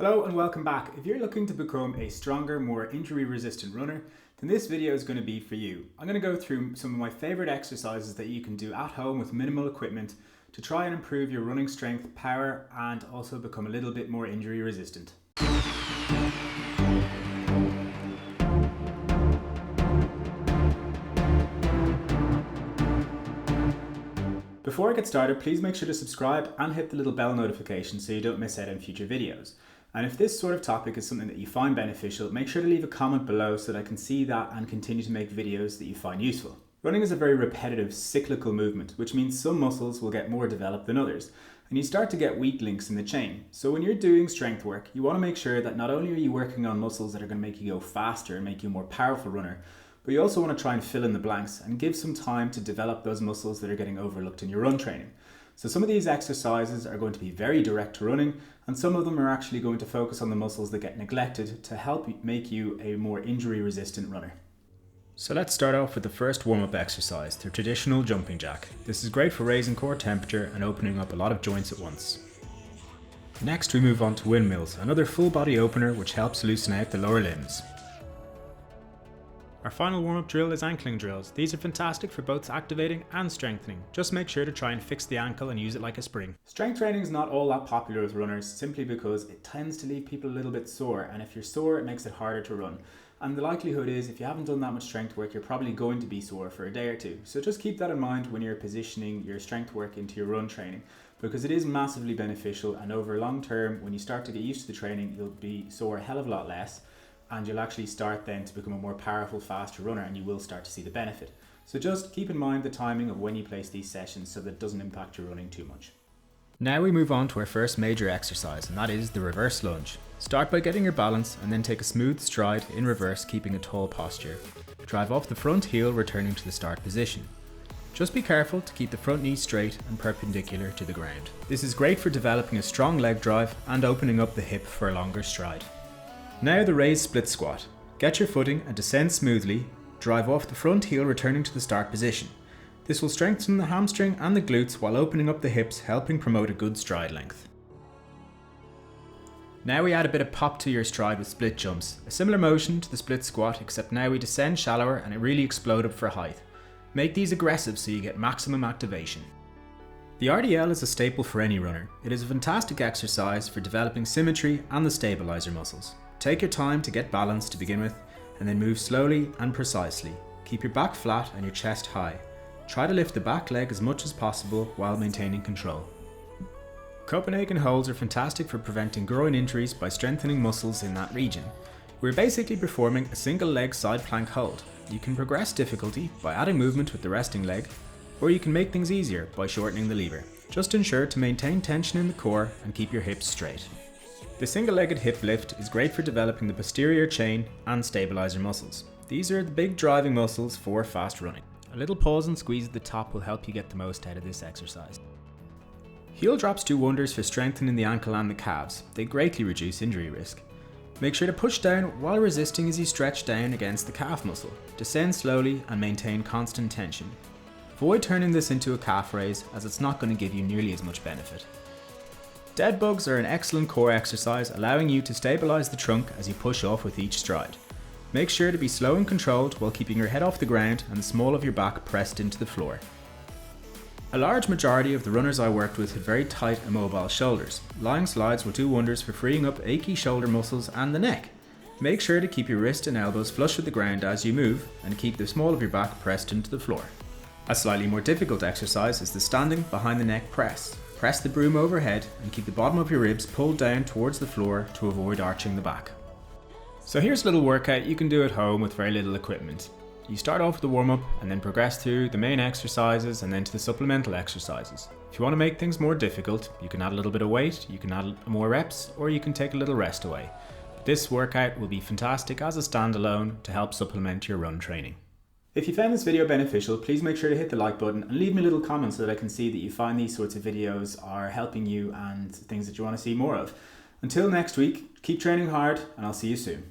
Hello and welcome back. If you're looking to become a stronger, more injury-resistant runner, then this video is going to be for you. I'm going to go through some of my favorite exercises that you can do at home with minimal equipment to try and improve your running strength, power, and also become a little bit more injury-resistant. Before I get started, please make sure to subscribe and hit the little bell notification so you don't miss out on future videos. And if this sort of topic is something that you find beneficial, make sure to leave a comment below so that I can see that and continue to make videos that you find useful. Running is a very repetitive, cyclical movement, which means some muscles will get more developed than others, and you start to get weak links in the chain. So when you're doing strength work, you want to make sure that not only are you working on muscles that are going to make you go faster and make you a more powerful runner, but you also want to try and fill in the blanks and give some time to develop those muscles that are getting overlooked in your run training. So some of these exercises are going to be very direct to running, and some of them are actually going to focus on the muscles that get neglected to help make you a more injury-resistant runner. So let's start off with the first warm-up exercise, the traditional jumping jack. This is great for raising core temperature and opening up a lot of joints at once. Next we move on to windmills, another full body opener which helps loosen out the lower limbs. Our final warm-up drill is ankling drills. These are fantastic for both activating and strengthening. Just make sure to try and fix the ankle and use it like a spring. Strength training is not all that popular with runners simply because it tends to leave people a little bit sore, and if you're sore it makes it harder to run. And the likelihood is if you haven't done that much strength work, you're probably going to be sore for a day or two. So just keep that in mind when you're positioning your strength work into your run training, because it is massively beneficial, and over long term when you start to get used to the training you'll be sore a hell of a lot less. And you'll actually start then to become a more powerful, faster runner, and you will start to see the benefit. So just keep in mind the timing of when you place these sessions so that it doesn't impact your running too much. Now we move on to our first major exercise, and that is the reverse lunge. Start by getting your balance and then take a smooth stride in reverse, keeping a tall posture. Drive off the front heel, returning to the start position. Just be careful to keep the front knee straight and perpendicular to the ground. This is great for developing a strong leg drive and opening up the hip for a longer stride. Now the raised split squat. Get your footing and descend smoothly. Drive off the front heel, returning to the start position. This will strengthen the hamstring and the glutes while opening up the hips, helping promote a good stride length. Now we add a bit of pop to your stride with split jumps. A similar motion to the split squat, except now we descend shallower and it really explode up for height. Make these aggressive so you get maximum activation. The RDL is a staple for any runner. It is a fantastic exercise for developing symmetry and the stabilizer muscles. Take your time to get balance to begin with, and then move slowly and precisely. Keep your back flat and your chest high. Try to lift the back leg as much as possible while maintaining control. Copenhagen holds are fantastic for preventing groin injuries by strengthening muscles in that region. We're basically performing a single leg side plank hold. You can progress difficulty by adding movement with the resting leg, or you can make things easier by shortening the lever. Just ensure to maintain tension in the core and keep your hips straight. The single-legged hip lift is great for developing the posterior chain and stabilizer muscles. These are the big driving muscles for fast running. A little pause and squeeze at the top will help you get the most out of this exercise. Heel drops do wonders for strengthening the ankle and the calves. They greatly reduce injury risk. Make sure to push down while resisting as you stretch down against the calf muscle. Descend slowly and maintain constant tension. Avoid turning this into a calf raise, as it's not going to give you nearly as much benefit. Dead bugs are an excellent core exercise, allowing you to stabilize the trunk as you push off with each stride. Make sure to be slow and controlled while keeping your head off the ground and the small of your back pressed into the floor. A large majority of the runners I worked with had very tight, immobile shoulders. Lying slides will do wonders for freeing up achy shoulder muscles and the neck. Make sure to keep your wrists and elbows flush with the ground as you move, and keep the small of your back pressed into the floor. A slightly more difficult exercise is the standing behind the neck press. Press the broom overhead and keep the bottom of your ribs pulled down towards the floor to avoid arching the back. So here's a little workout you can do at home with very little equipment. You start off with the warm-up and then progress through the main exercises and then to the supplemental exercises. If you want to make things more difficult, you can add a little bit of weight, you can add more reps, or you can take a little rest away. But this workout will be fantastic as a standalone to help supplement your run training. If you found this video beneficial, please make sure to hit the like button and leave me a little comment so that I can see that you find these sorts of videos are helping you and things that you want to see more of. Until next week, keep training hard and I'll see you soon.